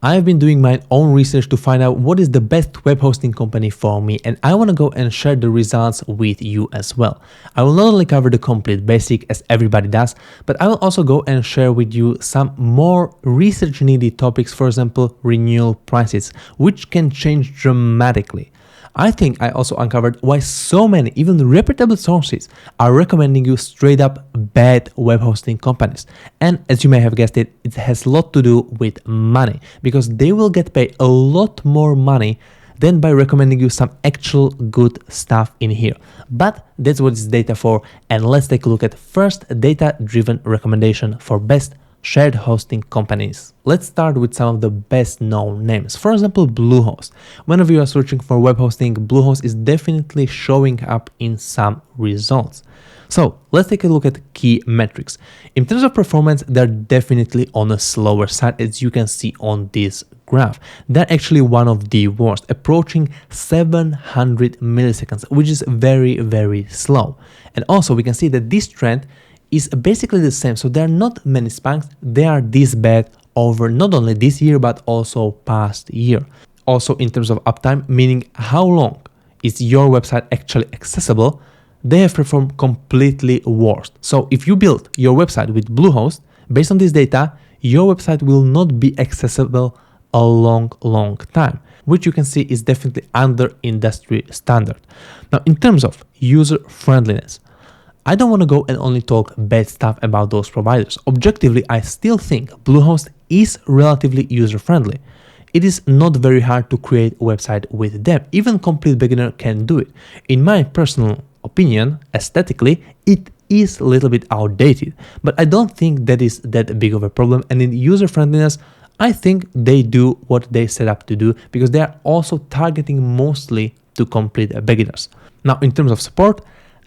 I've been doing my own research to find out what is the best web hosting company for me, and I want to go and share the results with you as well. I will not only cover the complete basic as everybody does, but I will also go and share with you some more research needed topics, for example, renewal prices, which can change dramatically. I think I also uncovered why so many, even reputable sources, are recommending you straight up bad web hosting companies. And as you may have guessed it, it has a lot to do with money, because they will get paid a lot more money than by recommending you some actual good stuff in here. But that's what it's data for, and let's take a look at first data-driven recommendation for best shared hosting companies. Let's start with some of the best known names. For example, Bluehost. Whenever you are searching for web hosting, Bluehost is definitely showing up in some results. So let's take a look at key metrics. In terms of performance, they're definitely on a slower side, as you can see on this graph. They're actually one of the worst, approaching 700 milliseconds, which is very, very slow. And also we can see that this trend is basically the same. So there are not many spikes. They are this bad over not only this year, but also past year. Also in terms of uptime, meaning how long is your website actually accessible, they have performed completely worse. So if you build your website with Bluehost, based on this data, your website will not be accessible a long time, which you can see is definitely under industry standard. Now, in terms of user friendliness, I don't want to go and only talk bad stuff about those providers. Objectively, I still think Bluehost is relatively user-friendly. It is not very hard to create a website with them. Even complete beginner can do it. In my personal opinion, aesthetically, it is a little bit outdated, but I don't think that is that big of a problem. And in user-friendliness, I think they do what they set up to do, because they are also targeting mostly to complete beginners. Now, in terms of support,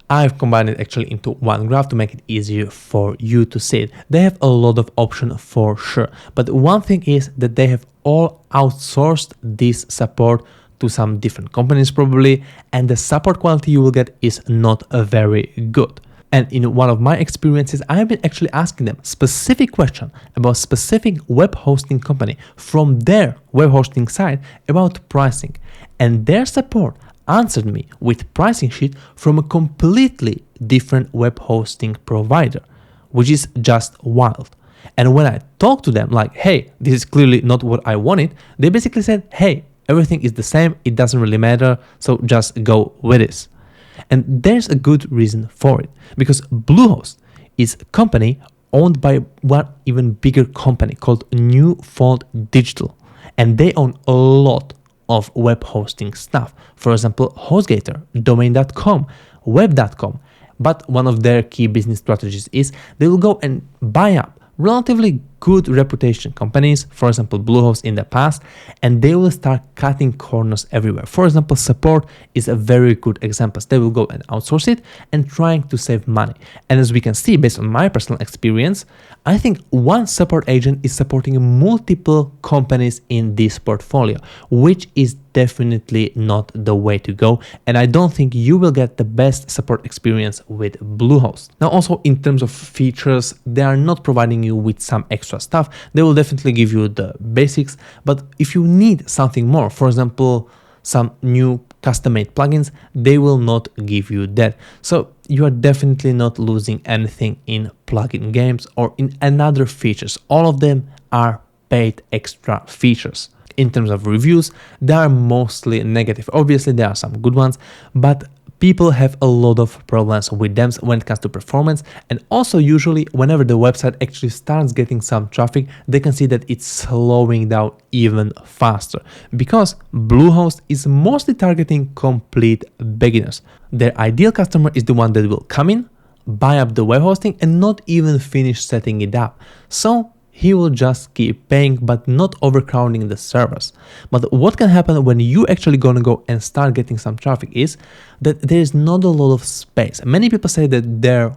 I've combined it actually into one graph to make it easier for you to see it. They have a lot of options for sure, but one thing is that they have all outsourced this support to some different companies probably, and the support quality you will get is not very good. And in one of my experiences, I have been actually asking them specific question about specific web hosting company from their web hosting site about pricing, and their support answered me with pricing sheet from a completely different web hosting provider, which is just wild. And when I talked to them like, hey, this is clearly not what I wanted, they basically said, hey, everything is the same, it doesn't really matter, so just go with this. And there's a good reason for it, because Bluehost is a company owned by one even bigger company called New Fold Digital, and they own a lot of web hosting stuff. For example, HostGator, domain.com, web.com. But one of their key business strategies is they will go and buy up relatively good reputation companies, for example, Bluehost in the past, and they will start cutting corners everywhere. For example, support is a very good example. They will go and outsource it and trying to save money. And as we can see, based on my personal experience, I think one support agent is supporting multiple companies in this portfolio, which is definitely not the way to go. And I don't think you will get the best support experience with Bluehost. Now, also in terms of features, they are not providing you with some extra stuff. They will definitely give you the basics, but if you need something more, for example, some new custom-made plugins, they will not give you that. So you are definitely not losing anything in plugin games or in another features. All of them are paid extra features. In terms of reviews, they are mostly negative. Obviously, there are some good ones, but people have a lot of problems with them when it comes to performance. And also usually whenever the website actually starts getting some traffic, they can see that it's slowing down even faster, because Bluehost is mostly targeting complete beginners. Their ideal customer is the one that will come in, buy up the web hosting and not even finish setting it up. So he will just keep paying, but not overcrowding the servers. But what can happen when you actually gonna go and start getting some traffic is that there is not a lot of space. Many people say that their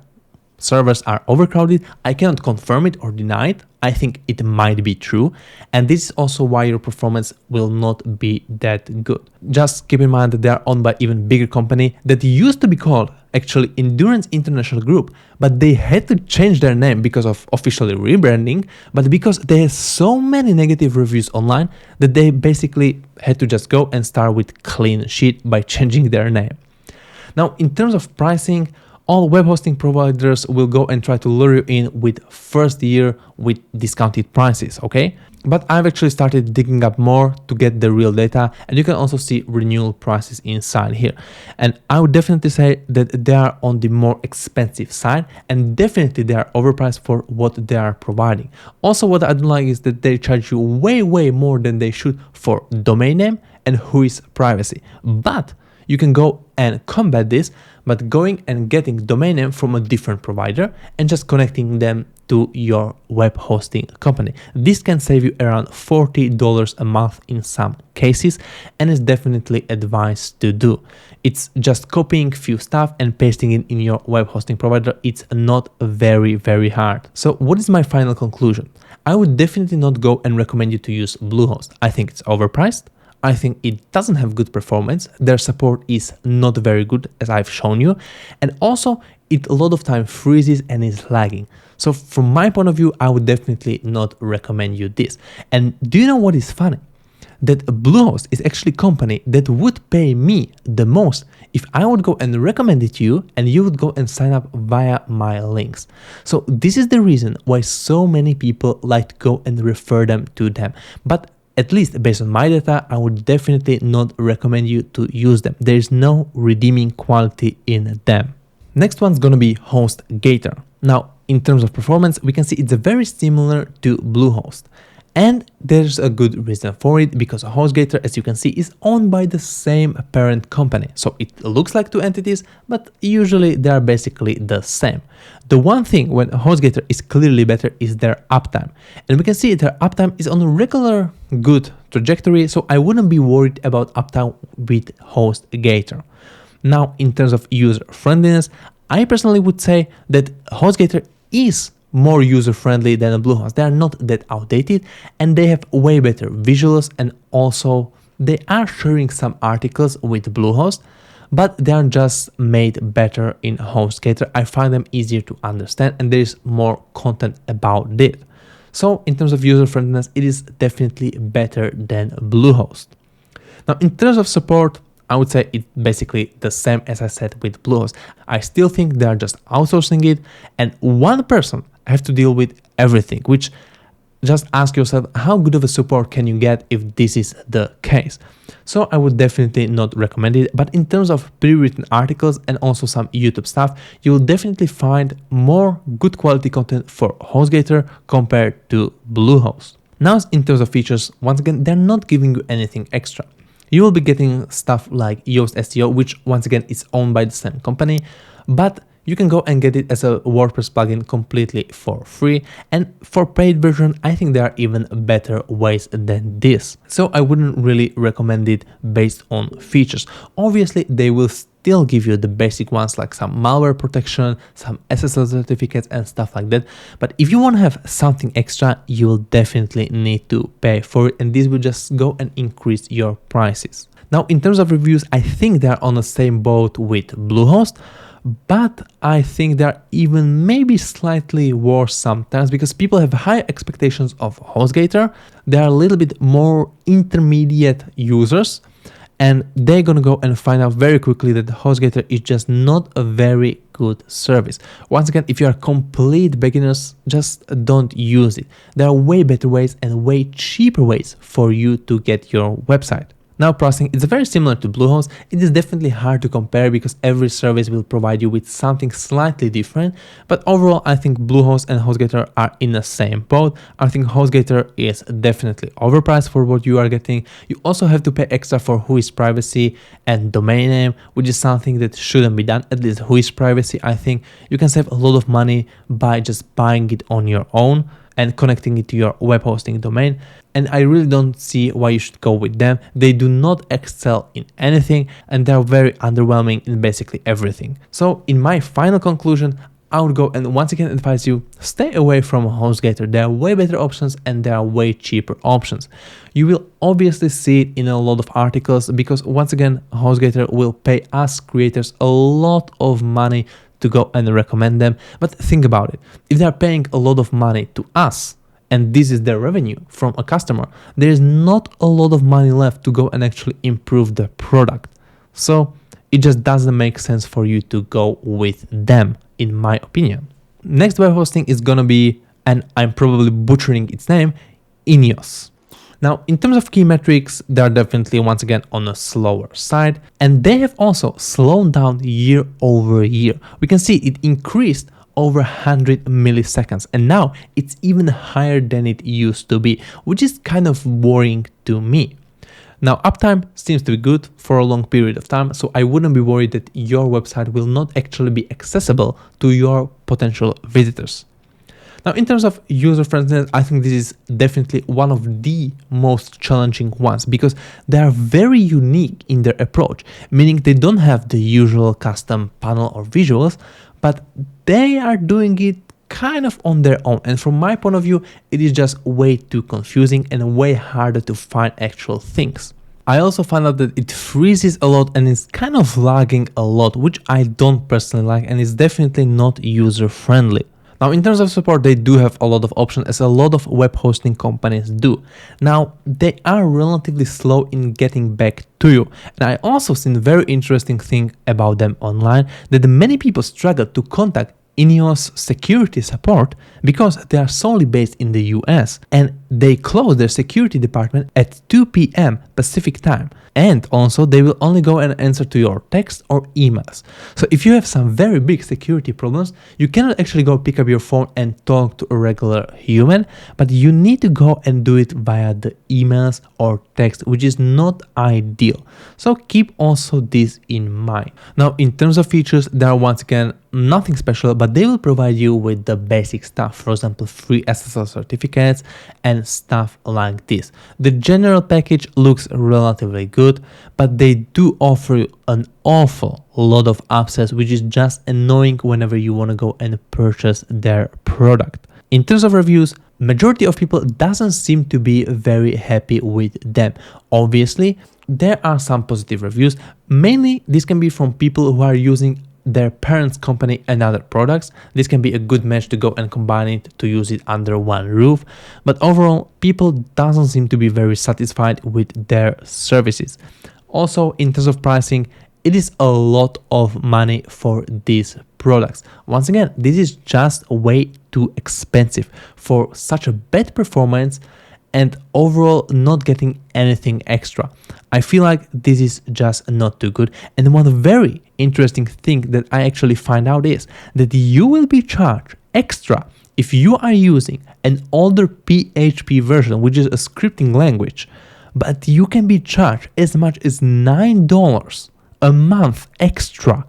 servers are overcrowded. I cannot confirm it or deny it. I think it might be true. And this is also why your performance will not be that good. Just keep in mind that they are owned by even bigger company that used to be called actually Endurance International Group, but they had to change their name because of officially rebranding, but because they had so many negative reviews online that they basically had to just go and start with clean sheet by changing their name. Now, in terms of pricing, all web hosting providers will go and try to lure you in with first year with discounted prices, okay? But I've actually started digging up more to get the real data, and you can also see renewal prices inside here. And I would definitely say that they are on the more expensive side, and definitely they are overpriced for what they are providing. Also, what I don't like is that they charge you way more than they should for domain name and whois privacy. But you can go and combat this by going and getting domain name from a different provider and just connecting them to your web hosting company. This can save you around $40 a month in some cases, and is definitely advised to do. It's just copying few stuff and pasting it in your web hosting provider. It's not very hard. So what is my final conclusion? I would definitely not go and recommend you to use Bluehost. I think it's overpriced. I think it doesn't have good performance. Their support is not very good, as I've shown you. And also, it a lot of time freezes and is lagging. So from my point of view, I would definitely not recommend you this. And do you know what is funny? That Bluehost is actually a company that would pay me the most if I would go and recommend it to you and you would go and sign up via my links. So this is the reason why so many people like to go and refer them to them. But at least based on my data, I would definitely not recommend you to use them. There is no redeeming quality in them. Next one's gonna be HostGator. Now, in terms of performance, we can see it's very similar to Bluehost. And there's a good reason for it, because HostGator, as you can see, is owned by the same parent company. So it looks like two entities, but usually they are basically the same. The one thing when HostGator is clearly better is their uptime. And we can see their uptime is on a regular good trajectory, so I wouldn't be worried about uptime with HostGator. Now, in terms of user friendliness, I personally would say that HostGator is more user-friendly than Bluehost. They are not that outdated, and they have way better visuals, and also they are sharing some articles with Bluehost, but they are just made better in HostGator. I find them easier to understand, and there is more content about it. So in terms of user-friendliness, it is definitely better than Bluehost. Now, in terms of support, I would say it's basically the same as I said with Bluehost. I still think they are just outsourcing it, and one person have to deal with everything, which just ask yourself, how good of a support can you get if this is the case? So I would definitely not recommend it, but in terms of pre-written articles and also some YouTube stuff, you will definitely find more good quality content for HostGator compared to Bluehost. Now, in terms of features, once again, they're not giving you anything extra. You will be getting stuff like Yoast SEO, which once again is owned by the same company, but you can go and get it as a WordPress plugin completely for free. And for paid version, I think there are even better ways than this. So I wouldn't really recommend it based on features. Obviously, they will still give you the basic ones like some malware protection, some SSL certificates and stuff like that. But if you want to have something extra, you will definitely need to pay for it. And this will just go and increase your prices. Now, in terms of reviews, I think they are on the same boat with Bluehost, but I think they're even maybe slightly worse sometimes because people have high expectations of HostGator. They are a little bit more intermediate users, and they're gonna go and find out very quickly that HostGator is just not a very good service. Once again, if you are complete beginners, just don't use it. There are way better ways and way cheaper ways for you to get your website. Now, pricing is very similar to Bluehost. It is definitely hard to compare because every service will provide you with something slightly different. But overall, I think Bluehost and HostGator are in the same boat. I think HostGator is definitely overpriced for what you are getting. You also have to pay extra for whois privacy and domain name, which is something that shouldn't be done. At least whois privacy, I think you can save a lot of money by just buying it on your own and connecting it to your web hosting domain. And I really don't see why you should go with them. They do not excel in anything, and they're very underwhelming in basically everything. So in my final conclusion, I would go and once again advise you, stay away from HostGator. There are way better options and there are way cheaper options. You will obviously see it in a lot of articles because once again, HostGator will pay us creators a lot of money to go and recommend them. But think about it. If they are paying a lot of money to us, and this is their revenue from a customer, there is not a lot of money left to go and actually improve the product. So it just doesn't make sense for you to go with them, in my opinion. Next web hosting is gonna be, and I'm probably butchering its name, IONOS. Now, in terms of key metrics, they are definitely once again on a slower side, and they have also slowed down year over year. We can see it increased over 100 milliseconds, and now it's even higher than it used to be, which is kind of worrying to me. Now, uptime seems to be good for a long period of time, so I wouldn't be worried that your website will not actually be accessible to your potential visitors. Now, in terms of user-friendliness, I think this is definitely one of the most challenging ones because they are very unique in their approach, meaning they don't have the usual custom panel or visuals, but they are doing it kind of on their own. And from my point of view, it is just way too confusing and way harder to find actual things. I also found out that it freezes a lot and is kind of lagging a lot, which I don't personally like and is definitely not user-friendly. Now, in terms of support, they do have a lot of options, as a lot of web hosting companies do. Now, they are relatively slow in getting back to you. And I also seen a very interesting thing about them online, that many people struggle to contact IONOS security support because they are solely based in the US and they close their security department at 2 p.m. Pacific time. And also they will only go and answer to your text or emails. So if you have some very big security problems, you cannot actually go pick up your phone and talk to a regular human, but you need to go and do it via the emails or text, which is not ideal. So keep also this in mind. Now, in terms of features, there are once again nothing special, but they will provide you with the basic stuff. For example, free SSL certificates and stuff like this. The general package looks relatively good, but they do offer you an awful lot of upsells, which is just annoying whenever you want to go and purchase their product. In terms of reviews, majority of people doesn't seem to be very happy with them. Obviously, there are some positive reviews. Mainly, this can be from people who are using their parents' company and other products. This can be a good match to go and combine it to use it under one roof. But overall, people doesn't seem to be very satisfied with their services. Also, in terms of pricing, it is a lot of money for these products. Once again, this is just way too expensive for such a bad performance and overall not getting anything extra. I feel like this is just not too good. And one very interesting thing that I actually find out is that you will be charged extra if you are using an older PHP version, which is a scripting language, but you can be charged as much as $9 a month extra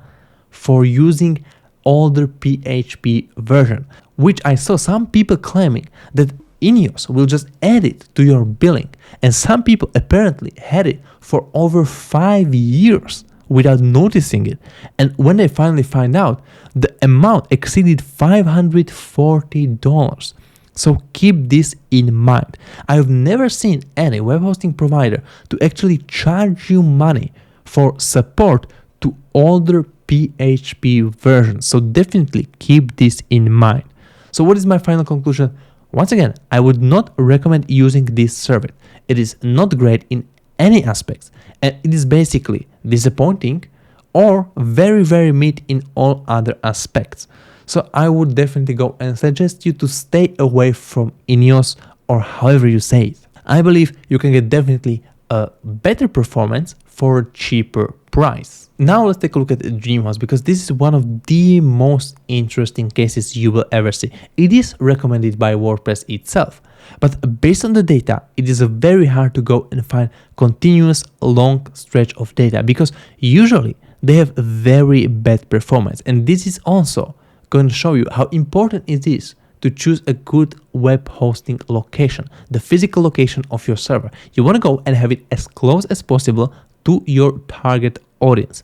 for using older PHP version, which I saw some people claiming that IONOS will just add it to your billing, and some people apparently had it for over 5 years without noticing it, and when they finally find out, the amount exceeded $540. So keep this in mind. I've never seen any web hosting provider to actually charge you money for support to older PHP versions, so definitely keep this in mind. So what is my final conclusion? Once again, I would not recommend using this service. It is not great in any aspects, and it is basically disappointing or very, very mid in all other aspects. So I would definitely go and suggest you to stay away from IONOS, or however you say it. I believe you can get definitely a better performance for a cheaper price. Now let's take a look at DreamHost, because this is one of the most interesting cases you will ever see. It is recommended by WordPress itself, but based on the data, it is very hard to go and find continuous long stretch of data, because usually they have very bad performance. And this is also going to show you how important it is to choose a good web hosting location, the physical location of your server. You want to go and have it as close as possible to your target audience,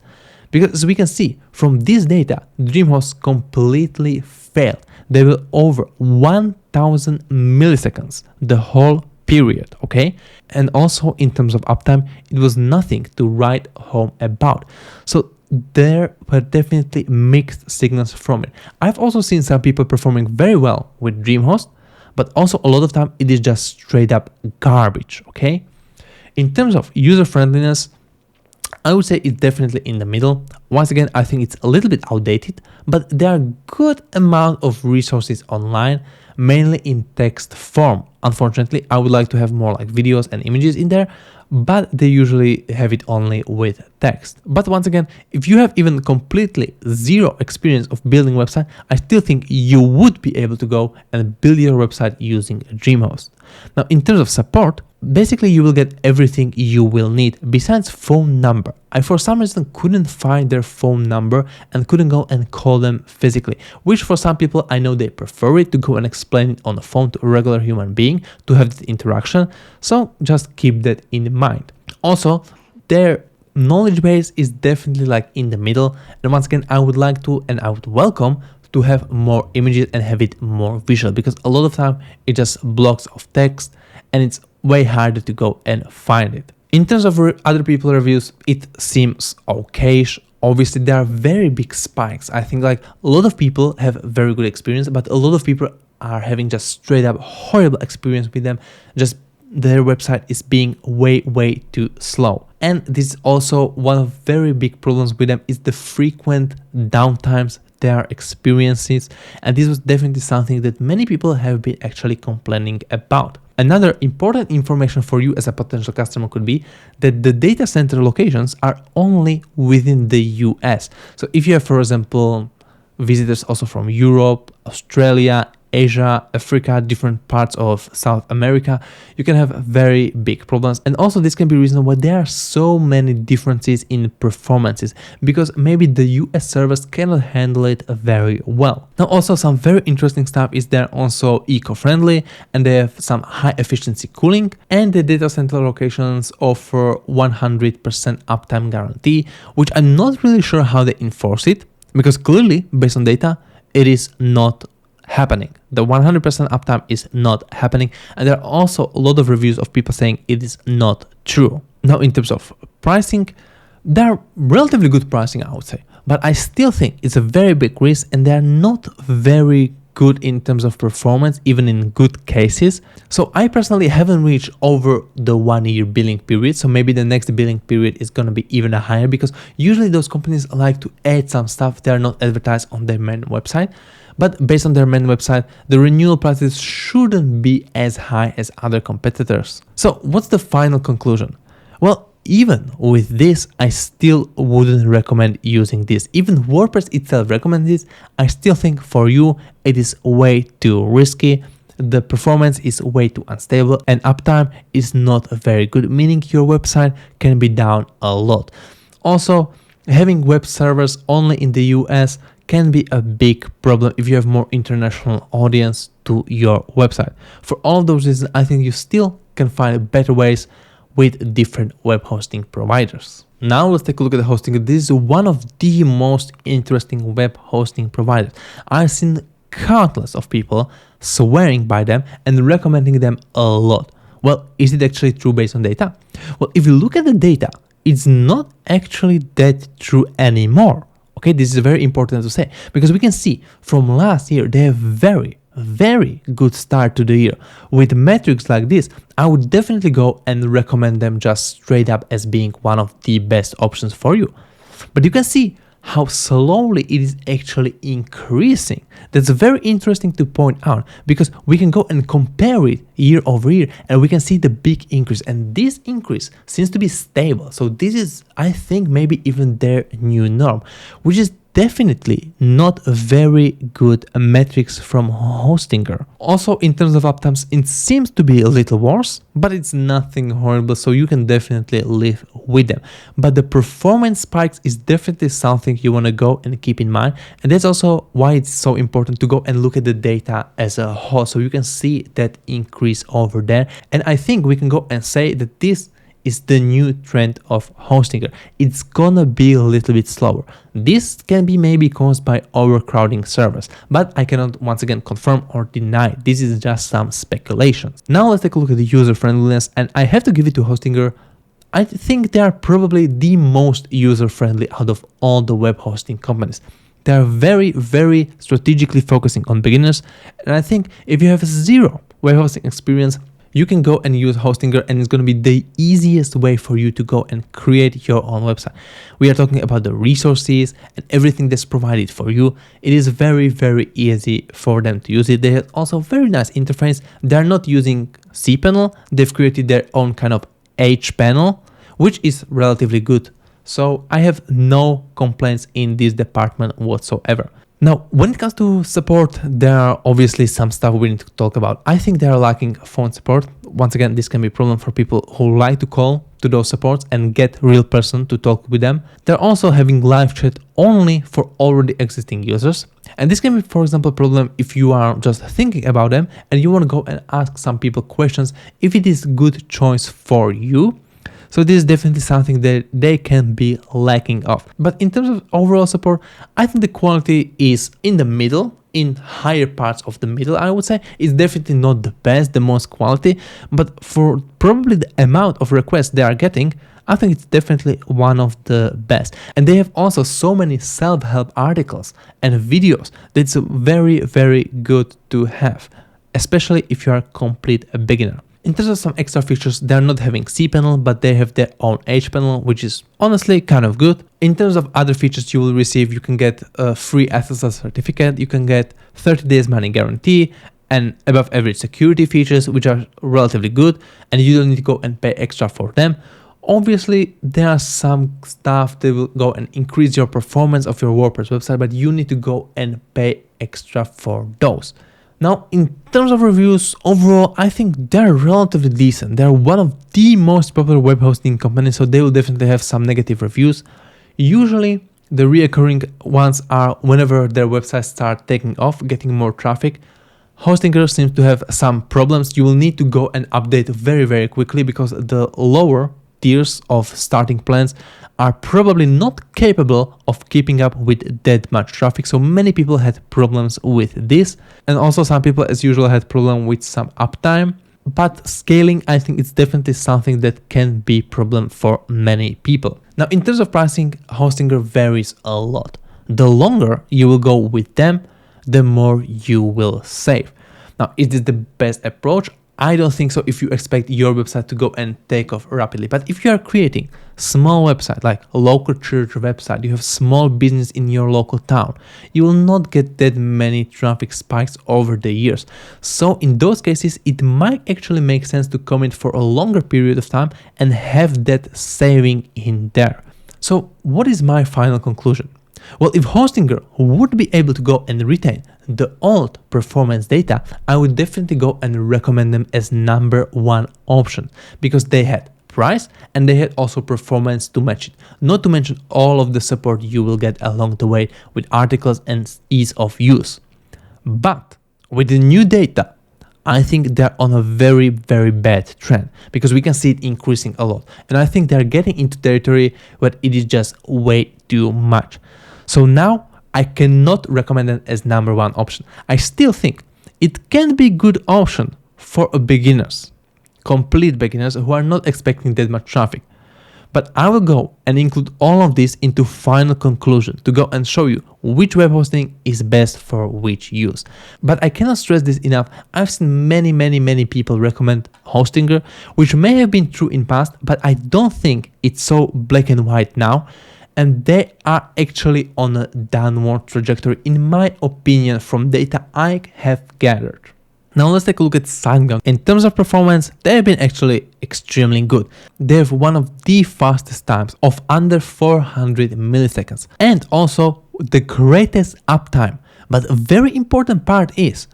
Because as we can see from this data, DreamHost completely failed. They were over 1000 milliseconds the whole period, okay? And also in terms of uptime, it was nothing to write home about. So there were definitely mixed signals from it. I've also seen some people performing very well with DreamHost, but also a lot of time it is just straight up garbage, okay? In terms of user friendliness, I would say it's definitely in the middle. Once again, I think it's a little bit outdated, but there are good amount of resources online, mainly in text form. Unfortunately, I would like to have more like videos and images in there, but they usually have it only with text. But once again, if you have even completely zero experience of building a website, I still think you would be able to go and build your website using DreamHost. Now, in terms of support, basically you will get everything you will need besides phone number. I for some reason couldn't find their phone number and couldn't go and call them physically, which for some people I know they prefer it to go and explain it on the phone to a regular human being to have the interaction. So just keep that in mind. Also, their knowledge base is definitely like in the middle. And once again, I would like to and I would welcome to have more images and have it more visual, because a lot of time it just blocks of text and it's way harder to go and find it. In terms of other people reviews, it seems okay-ish. Obviously, there are very big spikes. I think like a lot of people have very good experience, but a lot of people are having just straight up horrible experience with them. Just their website is being way too slow. And this is also one of very big problems with them is the frequent downtimes they are experiencing. And this was definitely something that many people have been actually complaining about. Another important information for you as a potential customer could be that the data center locations are only within the US. So if you have, for example, visitors also from Europe, Australia, Asia, Africa, different parts of South America, you can have very big problems. And also this can be reason why there are so many differences in performances, because maybe the US servers cannot handle it very well. Now also some very interesting stuff is they're also eco-friendly and they have some high efficiency cooling, and the data center locations offer 100% uptime guarantee, which I'm not really sure how they enforce it, because clearly based on data, it is not happening. The 100% uptime is not happening, and there are also a lot of reviews of people saying it is not true. Now in terms of pricing, they're relatively good pricing, I would say, but I still think it's a very big risk and they're not very good in terms of performance, even in good cases. So I personally haven't reached over the 1 year billing period. So maybe the next billing period is going to be even higher, because usually those companies like to add some stuff that are not advertised on their main website. But based on their main website, the renewal prices shouldn't be as high as other competitors. So what's the final conclusion? Well, even with this, I still wouldn't recommend using this. Even WordPress itself recommends this. I still think for you, it is way too risky. The performance is way too unstable and uptime is not very good, meaning your website can be down a lot. Also, having web servers only in the US can be a big problem if you have more international audience to your website. For all those reasons, I think you still can find better ways with different web hosting providers. Now let's take a look at the hosting. This is one of the most interesting web hosting providers. I've seen countless of people swearing by them and recommending them a lot. Well, is it actually true based on data? Well, if you look at the data, it's not actually that true anymore. Okay, this is very important to say, because we can see from last year, they have very good start to the year. With metrics like this, I would definitely go and recommend them just straight up as being one of the best options for you. But you can see how slowly it is actually increasing. That's very interesting to point out, because we can go and compare it year over year and we can see the big increase, and this increase seems to be stable. So this is, I think, maybe even their new norm, which is definitely not a very good metrics from Hostinger. Also, in terms of uptimes, it seems to be a little worse, but it's nothing horrible, so you can definitely live with them. But the performance spikes is definitely something you want to go and keep in mind, and that's also why it's so important to go and look at the data as a whole, so you can see that increase over there. And I think we can go and say that this is the new trend of HostGator. It's gonna be a little bit slower. This can be maybe caused by overcrowding servers, but I cannot once again confirm or deny. This is just some speculations. Now let's take a look at the user friendliness, and I have to give it to HostGator. I think they are probably the most user-friendly out of all the web hosting companies. They are very, very strategically focusing on beginners. And I think if you have zero web hosting experience, you can go and use HostGator, and it's going to be the easiest way for you to go and create your own website. We are talking about the resources and everything that's provided for you. It is very, very easy for them to use it. They have also very nice interface. They're not using cPanel. They've created their own kind of HPanel, which is relatively good. So I have no complaints in this department whatsoever. Now, when it comes to support, there are obviously some stuff we need to talk about. I think they are lacking phone support. Once again, this can be a problem for people who like to call to those supports and get real person to talk with them. They're also having live chat only for already existing users. And this can be, for example, a problem if you are just thinking about them and you want to go and ask some people questions if it is a good choice for you. So this is definitely something that they can be lacking of. But in terms of overall support, I think the quality is in the middle, in higher parts of the middle, I would say. It's definitely not the best, the most quality, but for probably the amount of requests they are getting, I think it's definitely one of the best. And they have also so many self-help articles and videos that's very, very good to have, especially if you are a complete beginner. In terms of some extra features, they're not having cPanel, but they have their own HPanel, which is honestly kind of good. In terms of other features you will receive, you can get a free SSL certificate, you can get 30 days money guarantee, and above average security features, which are relatively good, and you don't need to go and pay extra for them. Obviously, there are some stuff that will go and increase your performance of your WordPress website, but you need to go and pay extra for those. Now, in terms of reviews, overall, I think they're relatively decent. They're one of the most popular web hosting companies, so they will definitely have some negative reviews. Usually, the reoccurring ones are whenever their websites start taking off, getting more traffic. HostGator seems to have some problems. You will need to go and update very, very quickly because the lower tiers of starting plans are probably not capable of keeping up with that much traffic. So many people had problems with this, and also some people as usual had problem with some uptime. But scaling, I think it's definitely something that can be a problem for many people. Now, in terms of pricing, HostGator varies a lot. The longer you will go with them, the more you will save. Now, is this the best approach? I don't think so if you expect your website to go and take off rapidly. But if you are creating small website, like a local church website, you have small business in your local town, you will not get that many traffic spikes over the years. So in those cases, it might actually make sense to commit for a longer period of time and have that saving in there. So what is my final conclusion? Well, if HostGator would be able to go and retain the old performance data, I would definitely go and recommend them as #1 option because they had price and they had also performance to match it. Not to mention all of the support you will get along the way with articles and ease of use. But with the new data, I think they're on a very, very bad trend because we can see it increasing a lot. And I think they're getting into territory where it is just way too much. So now I cannot recommend it as #1 option. I still think it can be a good option for beginners, complete beginners who are not expecting that much traffic. But I will go and include all of this into final conclusion to go and show you which web hosting is best for which use. But I cannot stress this enough. I've seen many people recommend HostGator, which may have been true in past, but I don't think it's so black and white now. And they are actually on a downward trajectory, in my opinion, from data I have gathered. Now let's take a look at SiteGround. In terms of performance, they have been actually extremely good. They have one of the fastest times of under 400 milliseconds and also the greatest uptime. But a very important part is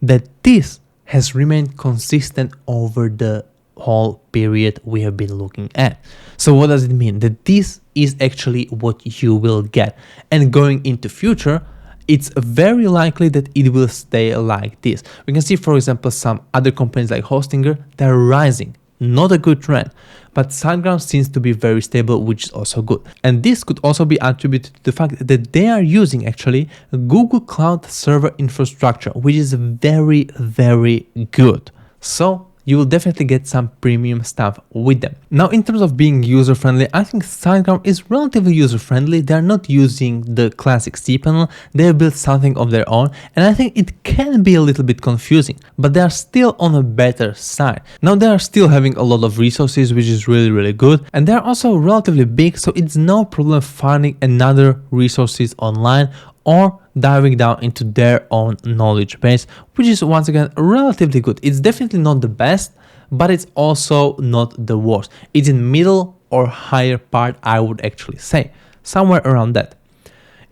that this has remained consistent over the whole period we have been looking at. So what does it mean? That this is actually what you will get. And going into future, it's very likely that it will stay like this. We can see, for example, some other companies like HostGator, they're rising not a good trend, but SiteGround seems to be very stable, which is also good. And this could also be attributed to the fact that they are using actually Google Cloud Server infrastructure, which is very, very good. So you will definitely get some premium stuff with them. Now, in terms of being user-friendly, I think SiteGround is relatively user-friendly. They're not using the classic cPanel. They have built something of their own, and I think it can be a little bit confusing, but they are still on a better side. Now, they are still having a lot of resources, which is really, really good, and they're also relatively big, so it's no problem finding another resources online or diving down into their own knowledge base, which is once again relatively good. It's definitely not the best, but it's also not the worst. It's in middle or higher part, I would actually say, somewhere around that.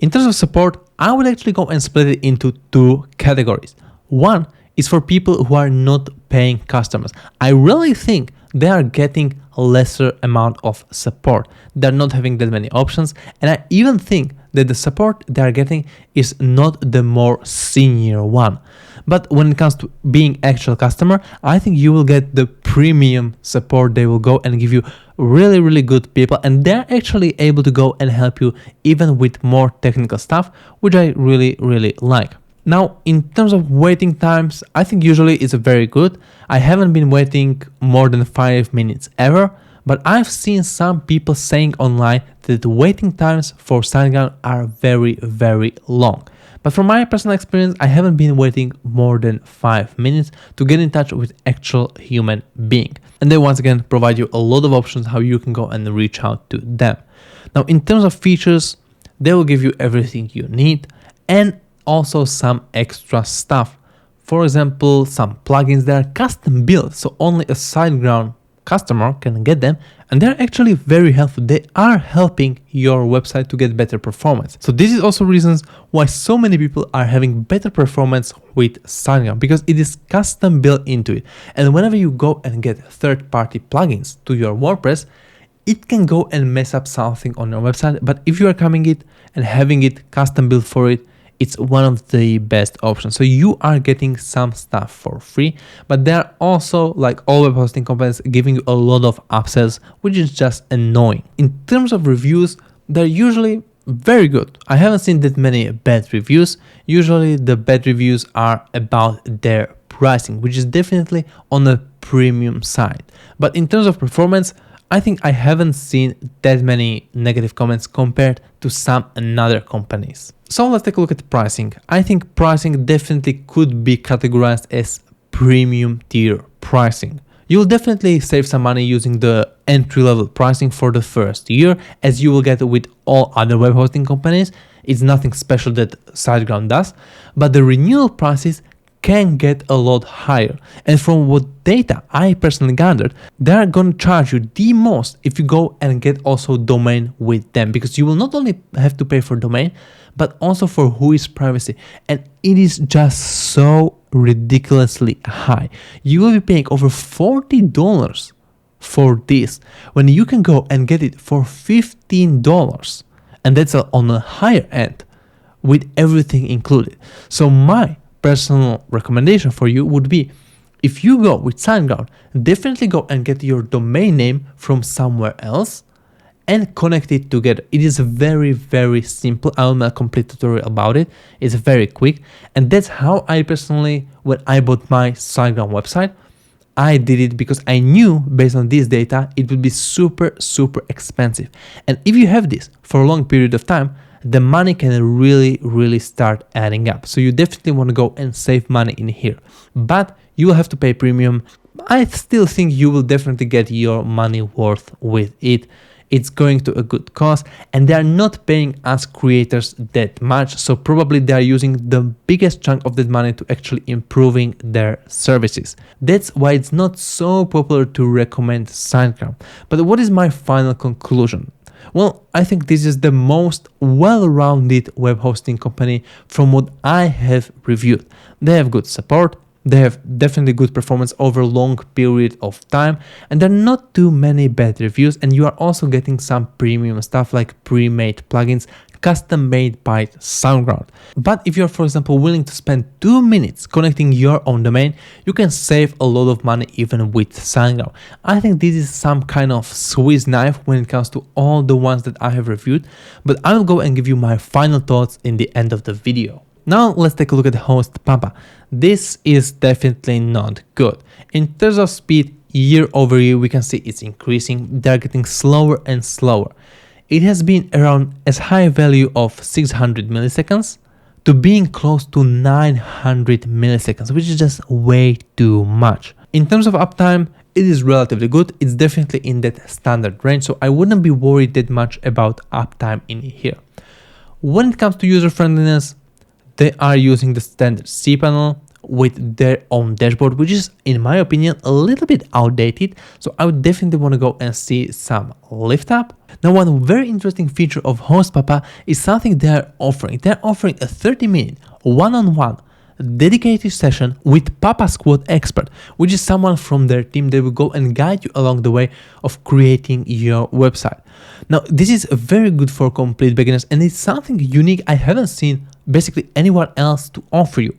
In terms of support, I would actually go and split it into two categories. One is for people who are not paying customers. I really think they are getting a lesser amount of support. They're not having that many options, and I even think that the support they are getting is not the more senior one. But when it comes to being actual customer, I think you will get the premium support. They will go and give you really, really good people, and they're actually able to go and help you even with more technical stuff, which I really, really like. Now, in terms of waiting times, I think usually it's very good. I haven't been waiting more than 5 minutes ever, but I've seen some people saying online that the waiting times for SiteGround are very, very long. But from my personal experience, I haven't been waiting more than 5 minutes to get in touch with actual human being. And they once again provide you a lot of options how you can go and reach out to them. Now, in terms of features, they will give you everything you need and also some extra stuff. For example, some plugins that are custom built, so only a SiteGround customer can get them, and they're actually very helpful. They are helping your website to get better performance. So this is also reasons why so many people are having better performance with SiteGround, because it is custom built into it. And whenever you go and get third-party plugins to your WordPress, it can go and mess up something on your website. But if you are coming it and having it custom built for it, it's one of the best options. So you are getting some stuff for free, but they're also, like all web hosting companies, giving you a lot of upsells, which is just annoying. In terms of reviews, they're usually very good. I haven't seen that many bad reviews. Usually the bad reviews are about their pricing, which is definitely on the premium side. But in terms of performance, I think I haven't seen that many negative comments compared to some other companies. So let's take a look at the pricing. I think pricing definitely could be categorized as premium tier pricing. You'll definitely save some money using the entry-level pricing for the first year, as you will get with all other web hosting companies. It's nothing special that SiteGround does, but the renewal prices can get a lot higher. And from what data I personally gathered, they're going to charge you the most if you go and get also domain with them, because you will not only have to pay for domain, but also for WHOIS privacy. And it is just so ridiculously high. You will be paying over $40 for this when you can go and get it for $15. And that's on a higher end with everything included. So my personal recommendation for you would be, if you go with SiteGround, definitely go and get your domain name from somewhere else and connect it together. It is very, very simple. I will make a complete tutorial about it. It's very quick. And that's how I personally, when I bought my SiteGround website, I did it because I knew based on this data, it would be super, super expensive. And if you have this for a long period of time, the money can really, really start adding up. So you definitely want to go and save money in here, but you will have to pay premium. I still think you will definitely get your money worth with it. It's going to a good cause, and they are not paying us creators that much. So probably they are using the biggest chunk of that money to actually improving their services. That's why it's not so popular to recommend SiteGround. But what is my final conclusion? Well, I think this is the most well-rounded web hosting company from what I have reviewed. They have good support, they have definitely good performance over a long period of time, and there are not too many bad reviews, and you are also getting some premium stuff like pre-made plugins, custom made by SiteGround. But if you're, for example, willing to spend 2 minutes connecting your own domain, you can save a lot of money even with SiteGround. I think this is some kind of Swiss knife when it comes to all the ones that I have reviewed, but I will go and give you my final thoughts in the end of the video. Now let's take a look at HostPapa. This is definitely not good. In terms of speed, year over year, we can see it's increasing. They're getting slower and slower. It has been around as high a value of 600 milliseconds to being close to 900 milliseconds, which is just way too much. In terms of uptime, it is relatively good. It's definitely in that standard range, so I wouldn't be worried that much about uptime in here. When it comes to user friendliness, they are using the standard cPanel with their own dashboard, which is, in my opinion, a little bit outdated. So I would definitely want to go and see some lift up. Now, one very interesting feature of HostPapa is something they're offering. They're offering a 30-minute one-on-one dedicated session with Papa Squad expert, which is someone from their team that will go and guide you along the way of creating your website. Now, this is very good for complete beginners, and it's something unique I haven't seen basically anyone else to offer you.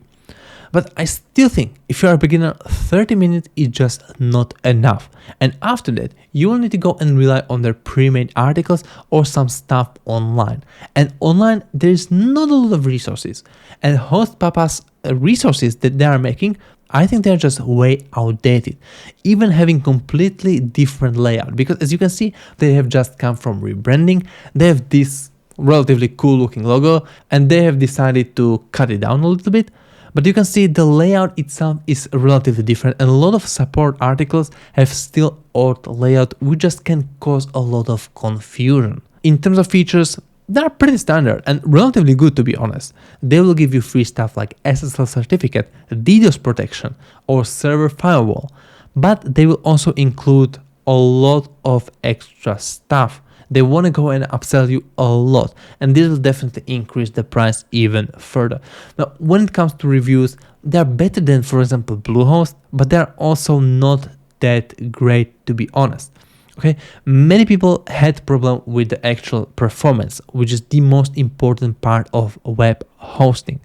But I still think if you're a beginner, 30 minutes is just not enough. And after that, you will need to go and rely on their pre-made articles or some stuff online. And online, there is not a lot of resources. And HostPapa's resources that they are making, I think they're just way outdated. Even having completely different layout. Because as you can see, they have just come from rebranding. They have this relatively cool looking logo, and they have decided to cut it down a little bit. But you can see the layout itself is relatively different, and a lot of support articles have still old layout, which just can cause a lot of confusion. In terms of features, they're pretty standard and relatively good, to be honest. They will give you free stuff like SSL certificate, DDoS protection, or server firewall, but they will also include a lot of extra stuff. They want to go and upsell you a lot, and this will definitely increase the price even further. Now, when it comes to reviews, they're better than, for example, Bluehost, but they're also not that great, to be honest. Okay, many people had problem with the actual performance, which is the most important part of web hosting.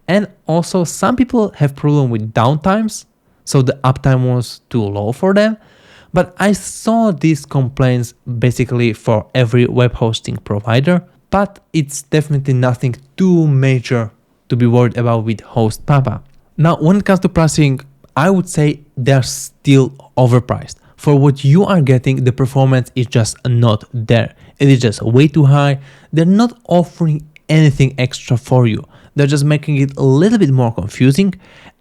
And also some people have problem with downtimes, so the uptime was too low for them. But I saw these complaints basically for every web hosting provider, but it's definitely nothing too major to be worried about with HostPapa. Now, when it comes to pricing, I would say they're still overpriced. For what you are getting, the performance is just not there. It is just way too high. They're not offering anything extra for you. They're just making it a little bit more confusing,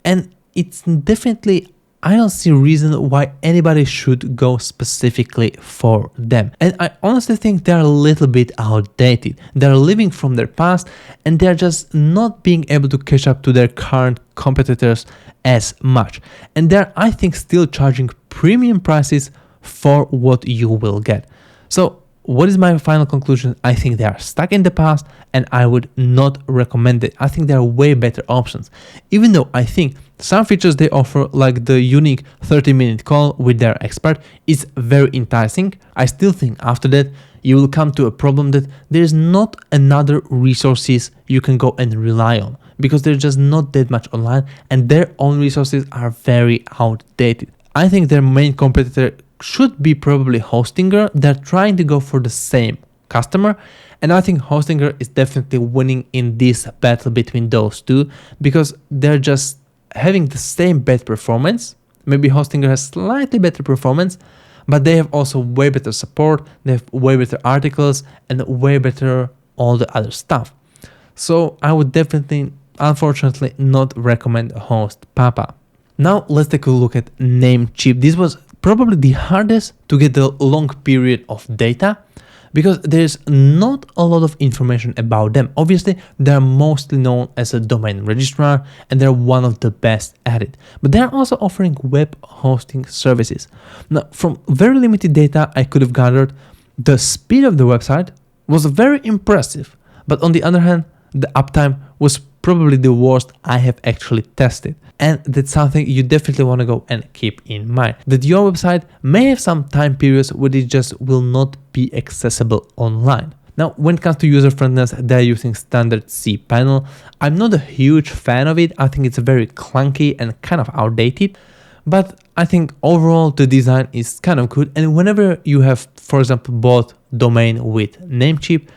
and it's definitely, I don't see a reason why anybody should go specifically for them. And I honestly think they're a little bit outdated. They're living from their past, and they're just not being able to catch up to their current competitors as much. And they're, I think, still charging premium prices for what you will get. So what is my final conclusion? I think they are stuck in the past, and I would not recommend it. I think there are way better options. Even though I think some features they offer, like the unique 30-minute call with their expert, is very enticing, I still think after that you will come to a problem that there is not another resources you can go and rely on, because there's just not that much online, and their own resources are very outdated. I think their main competitor should be probably HostGator. They're trying to go for the same customer, and I think HostGator is definitely winning in this battle between those two, because they're just having the same bad performance. Maybe HostGator has slightly better performance, but they have also way better support, they have way better articles, and way better all the other stuff. So I would definitely, unfortunately, not recommend HostPapa. Now let's take a look at Namecheap. This was probably the hardest to get a long period of data, because there's not a lot of information about them. Obviously, they're mostly known as a domain registrar, and they're one of the best at it. But they're also offering web hosting services. Now, from very limited data I could have gathered, the speed of the website was very impressive. But on the other hand, the uptime was probably the worst I have actually tested. And that's something you definitely want to go and keep in mind, that your website may have some time periods where it just will not be accessible online. Now, when it comes to user friendliness, they're using standard cPanel. I'm not a huge fan of it. I think it's very clunky and kind of outdated, but I think overall the design is kind of good. And whenever you have, for example, bought domain with Namecheap,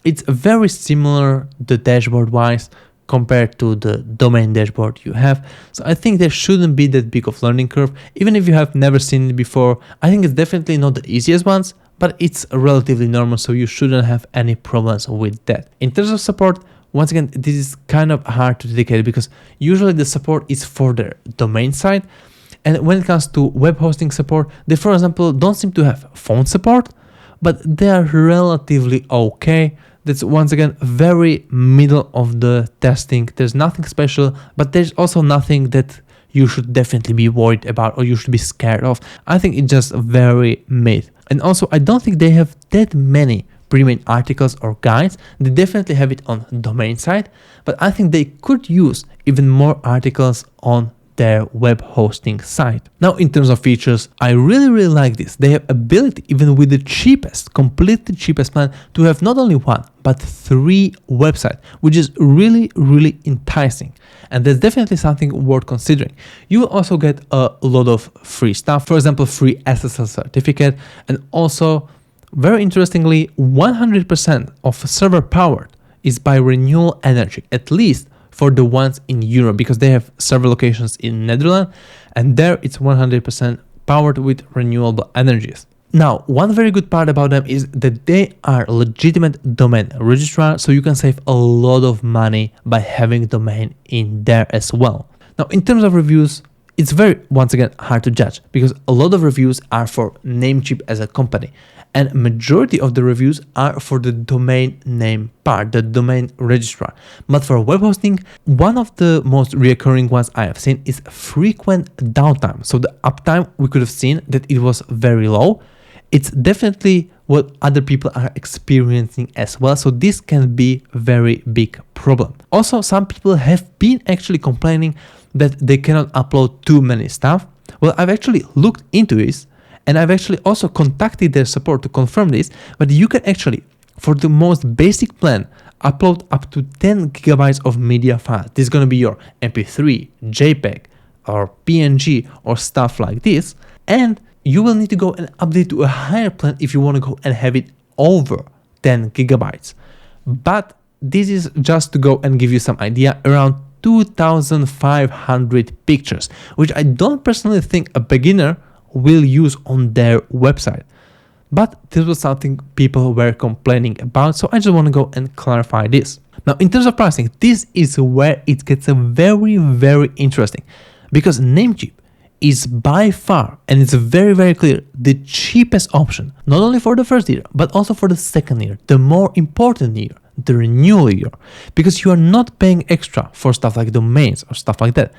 it's very similar the dashboard wise compared to the domain dashboard you have. So I think there shouldn't be that big of learning curve. Even if you have never seen it before, I think it's definitely not the easiest ones, but it's relatively normal, so you shouldn't have any problems with that. In terms of support, once again, this is kind of hard to dedicate because usually the support is for the domain side. And when it comes to web hosting support, they, for example, don't seem to have phone support, but they are relatively okay. That's once again very middle of the testing. There's nothing special, but there's also nothing that you should definitely be worried about or you should be scared of. I think it's just very mid. And also, I don't think they have that many pre-made articles or guides. They definitely have it on domain side, but I think they could use even more articles on their web hosting site. Now, in terms of features, I really like this. They have ability, even with the cheapest, completely cheapest plan, to have not only one, but 3 websites, which is really enticing. And that's definitely something worth considering. You will also get a lot of free stuff. For example, free SSL certificate. And also, very interestingly, 100% of server powered is by renewable energy, at least for the ones in Europe, because they have several locations in Netherlands, and there it's 100% powered with renewable energies. Now, one very good part about them is that they are legitimate domain registrar, so you can save a lot of money by having domain in there as well. Now, in terms of reviews, it's very, once again, hard to judge because a lot of reviews are for Namecheap as a company, and majority of the reviews are for the domain name part, the domain registrar. But for web hosting, one of the most recurring ones I have seen is frequent downtime. So the uptime, we could have seen that it was very low. It's definitely what other people are experiencing as well. So this can be a very big problem. Also, some people have been actually complaining that they cannot upload too many stuff. Well, I've actually looked into this, and I've actually also contacted their support to confirm this, but you can actually, for the most basic plan, upload up to 10 gigabytes of media files. This is going to be your MP3, JPEG, or PNG, or stuff like this. And you will need to go and update to a higher plan if you want to go and have it over 10 gigabytes. But this is just to go and give you some idea, around 2,500 pictures, which I don't personally think a beginner will use on their website. But this was something people were complaining about, so I just want to go and clarify this. Now, in terms of pricing, this is where it gets very interesting, because Namecheap is by far, and it's very clear, the cheapest option, not only for the first year, but also for the second year, the more important year, the renewal year, because you are not paying extra for stuff like domains or stuff like that.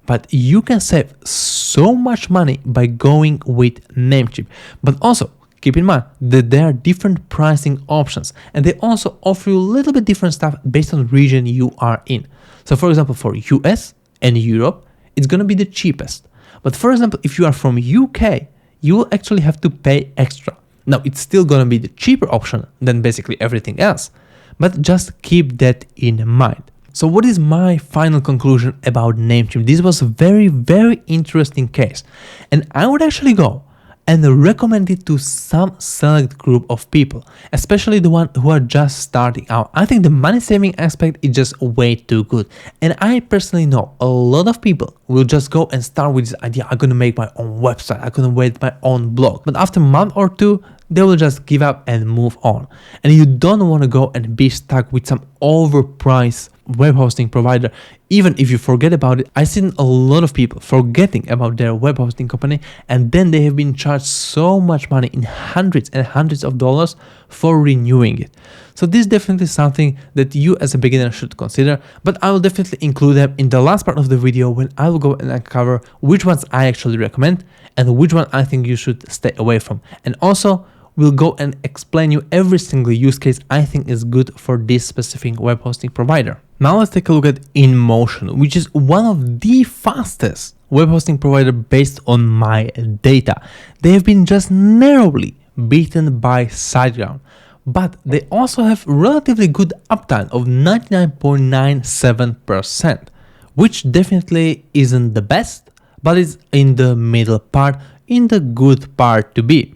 But you can save so much money by going with Namecheap. But also, keep in mind that there are different pricing options, and they also offer you a little bit different stuff based on the region you are in. So for example, for US and Europe, it's going to be the cheapest. But for example, if you are from UK, you will actually have to pay extra. Now, it's still going to be the cheaper option than basically everything else, but just keep that in mind. So what is my final conclusion about Namecheap? This was a very interesting case, and I would actually go and recommend it to some select group of people, especially the one who are just starting out. I think the money saving aspect is just way too good. And I personally know a lot of people will just go and start with this idea, I'm gonna make my own website, I'm gonna make my own blog. But after a month or two, they will just give up and move on. And you don't want to go and be stuck with some overpriced web hosting provider. Even if you forget about it, I've seen a lot of people forgetting about their web hosting company, and then they have been charged so much money in hundreds and hundreds of dollars for renewing it. So this is definitely something that you as a beginner should consider, but I will definitely include them in the last part of the video when I will go and uncover which ones I actually recommend and which one I think you should stay away from. And also, we'll go and explain you every single use case I think is good for this specific web hosting provider. Now let's take a look at InMotion, which is one of the fastest web hosting provider based on my data. They have been just narrowly beaten by SiteGround. but they also have relatively good uptime of 99.97%, which definitely isn't the best, but it's in the middle part, in the good part to be.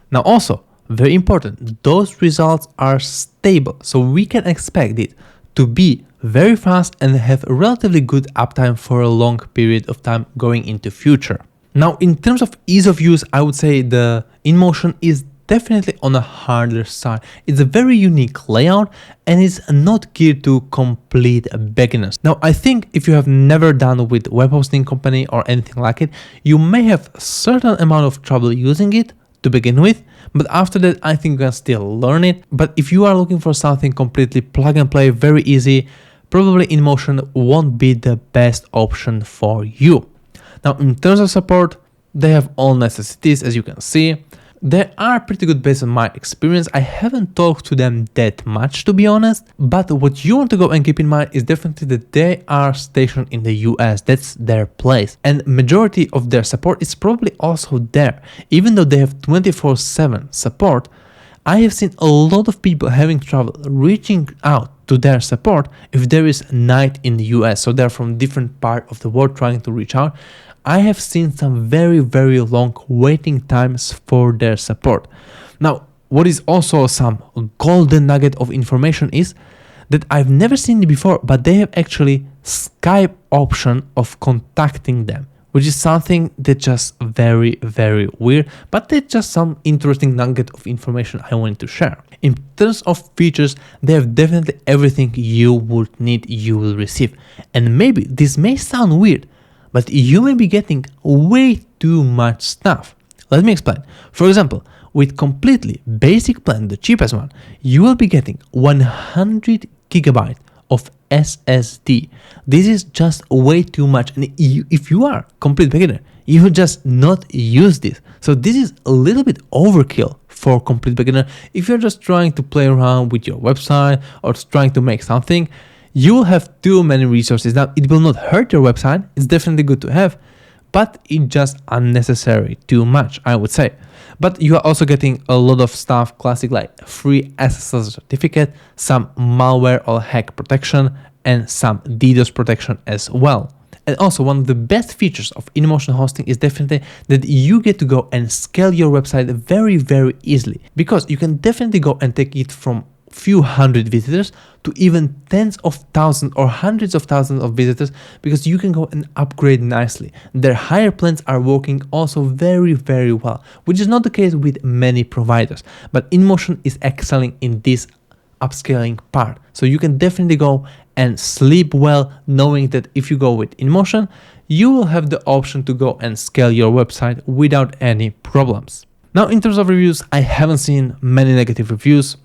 Now also, very important, those results are stable, so we can expect it to be very fast and have relatively good uptime for a long period of time going into future. Now, in terms of ease of use, I would say the InMotion is definitely on the harder side. It's a very unique layout and is not geared to complete beginners. Now, I think if you have never done with web hosting company or anything like it, you may have a certain amount of trouble using it to begin with, but after that, I think you can still learn it. But if you are looking for something completely plug and play, very easy, probably InMotion won't be the best option for you. Now, in terms of support, they have all necessities, as you can see. They are pretty good based on my experience. I haven't talked to them that much, to be honest, but what you want to go and keep in mind is definitely that they are stationed in the US. That's their place. And majority of their support is probably also there. Even though they have 24/7 support, I have seen a lot of people having trouble reaching out to their support if there is night in the US. So they're from different part of the world trying to reach out. I have seen some very, very long waiting times for their support. Now, what is also some golden nugget of information is that I've never seen it before, but they have actually Skype option of contacting them, which is something that's just very, very weird, but it's just some interesting nugget of information I wanted to share. In terms of features, they have definitely everything you would need, you will receive. And maybe this may sound weird, but you may be getting way too much stuff. Let me explain. For example, with completely basic plan, the cheapest one, you will be getting 100 gigabyte of SSD. This is just way too much. And if you are complete beginner, you will just not use this. So this is a little bit overkill for complete beginner. If you're just trying to play around with your website or trying to make something, you will have too many resources. Now, it will not hurt your website. It's definitely good to have, but it's just unnecessary, too much, I would say. But you are also getting a lot of stuff, classic like free SSL certificate, some malware or hack protection, and some DDoS protection as well. And also one of the best features of InMotion hosting is definitely that you get to go and scale your website very, very easily, because you can definitely go and take it from few hundred visitors to even tens of thousands or hundreds of thousands of visitors, because you can go and upgrade nicely. Their higher plans are working also very, very well, which is not the case with many providers, but InMotion is excelling in this upscaling part. So you can definitely go and sleep well knowing that if you go with InMotion, you will have the option to go and scale your website without any problems. Now, in terms of reviews, I haven't seen many negative reviews.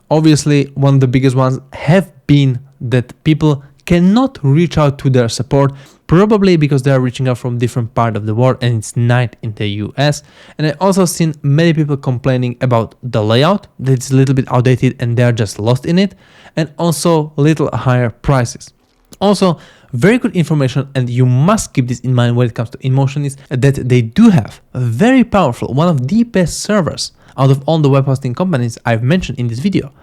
Obviously, one of the biggest ones have been that people cannot reach out to their support, probably because they are reaching out from different part of the world and it's night in the US. And I also seen many people complaining about the layout, that it's a little bit outdated and they're just lost in it, and also little higher prices. Also, very good information, and you must keep this in mind when it comes to InMotion, is that they do have a very powerful, one of the best servers out of all the web hosting companies I've mentioned in this video,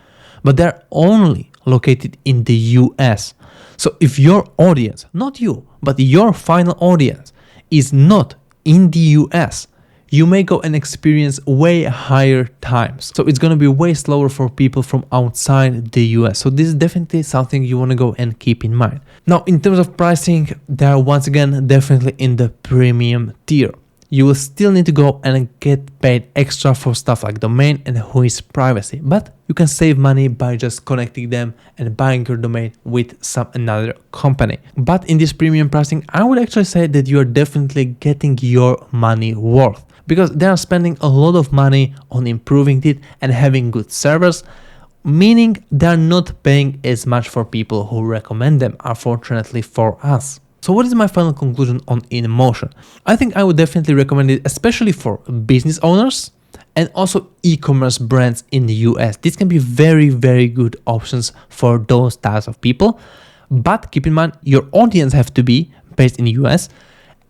but they're only located in the US. So if your audience, not you, but your final audience is not in the US, you may go and experience way higher times. So it's going to be way slower for people from outside the US. So this is definitely something you want to go and keep in mind. Now, in terms of pricing, they are once again definitely in the premium tier. You will still need to go and get paid extra for stuff like domain and WHOIS privacy, but you can save money by just connecting them and buying your domain with another company. But in this premium pricing, I would actually say that you are definitely getting your money worth, because they are spending a lot of money on improving it and having good servers, meaning they are not paying as much for people who recommend them, unfortunately for us. So what is my final conclusion on InMotion? I think I would definitely recommend it, especially for business owners and also e-commerce brands in the US. This can be very, very good options for those types of people. But keep in mind, your audience have to be based in the US,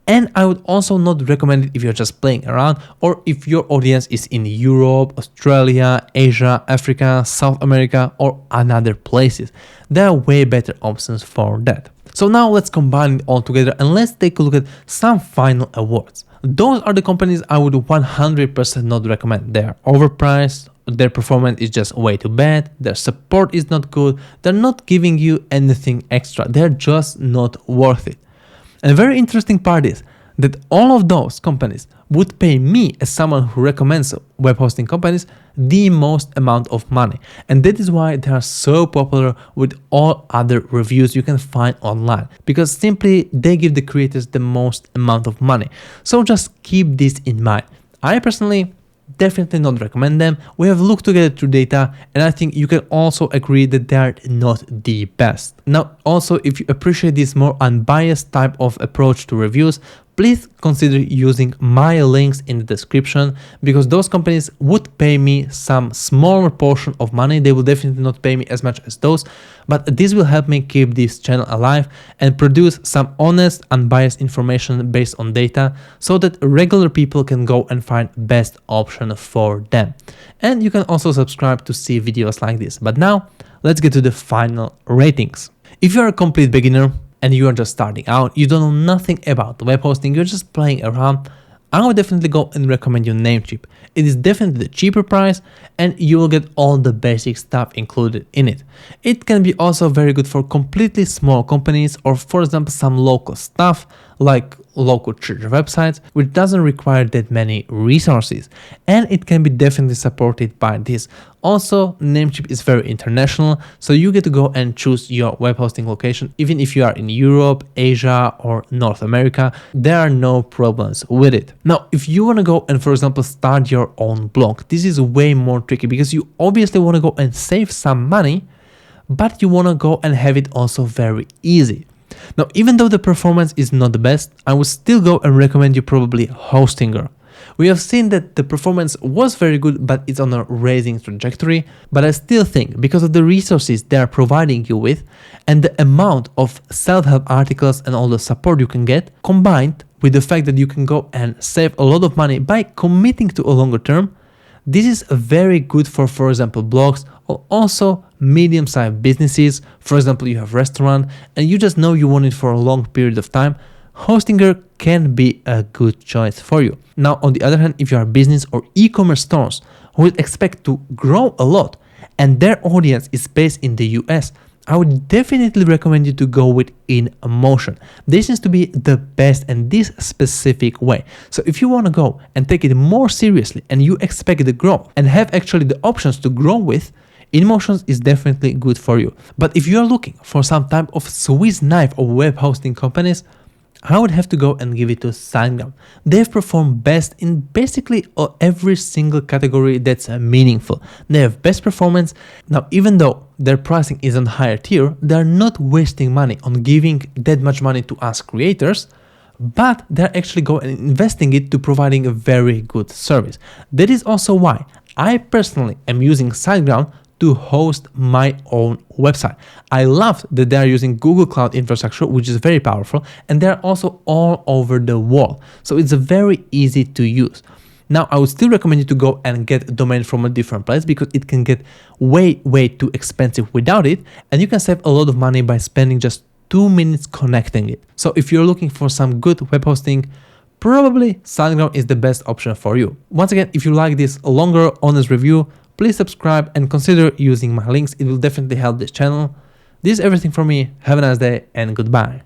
And I would also not recommend it if you're just playing around or if your audience is in Europe, Australia, Asia, Africa, South America, or other places. There are way better options for that. So now let's combine it all together and let's take a look at some final awards. Those are the companies I would 100% not recommend. They are overpriced, their performance is just way too bad, their support is not good, they're not giving you anything extra, they're just not worth it. And a very interesting part is that all of those companies would pay me, as someone who recommends web hosting companies, the most amount of money. And that is why they are so popular with all other reviews you can find online, because simply they give the creators the most amount of money. So just keep this in mind. I personally definitely not recommend them. We have looked together through data and I think you can also agree that they are not the best. Now also, if you appreciate this more unbiased type of approach to reviews, please consider using my links in the description, because those companies would pay me some smaller portion of money. They will definitely not pay me as much as those, but this will help me keep this channel alive and produce some honest, unbiased information based on data so that regular people can go and find best option for them. And you can also subscribe to see videos like this. But now let's get to the final ratings. If you're a complete beginner and you are just starting out, you don't know nothing about web hosting, you're just playing around, I would definitely go and recommend you Namecheap. It is definitely the cheaper price and you will get all the basic stuff included in it. It can be also very good for completely small companies or, for example, some local stuff like local church websites, which doesn't require that many resources, and it can be definitely supported by this. Also, Namecheap is very international, so you get to go and choose your web hosting location. Even if you are in Europe, Asia, or North America, there are no problems with it. Now, if you want to go and, for example, start your own blog, this is way more tricky because you obviously want to go and save some money, but you want to go and have it also very easy. Now, even though the performance is not the best, I would still go and recommend you probably HostGator. We have seen that the performance was very good, but it's on a rising trajectory. But I still think because of the resources they are providing you with and the amount of self-help articles and all the support you can get, combined with the fact that you can go and save a lot of money by committing to a longer term, this is very good for example, blogs or also medium-sized businesses. For example, you have a restaurant and you just know you want it for a long period of time. HostGator can be a good choice for you. Now, on the other hand, if you are a business or e-commerce stores who expect to grow a lot and their audience is based in the US, I would definitely recommend you to go with InMotion. This seems to be the best in this specific way. So if you want to go and take it more seriously and you expect the growth and have actually the options to grow with, InMotion is definitely good for you. But if you are looking for some type of Swiss knife of web hosting companies, I would have to go and give it to SiteGround. They've performed best in basically every single category that's meaningful. They have best performance. Now, even though their pricing is on higher tier, they're not wasting money on giving that much money to us creators, but they're actually going and investing it to providing a very good service. That is also why I personally am using SiteGround to host my own website. I love that they are using Google Cloud infrastructure, which is very powerful, and they're also all over the world. So it's very easy to use. Now, I would still recommend you to go and get a domain from a different place because it can get way too expensive without it, and you can save a lot of money by spending just 2 minutes connecting it. So if you're looking for some good web hosting, probably SiteGround is the best option for you. Once again, if you like this longer, honest review, please subscribe and consider using my links. It will definitely help this channel. This is everything from me. Have a nice day and goodbye.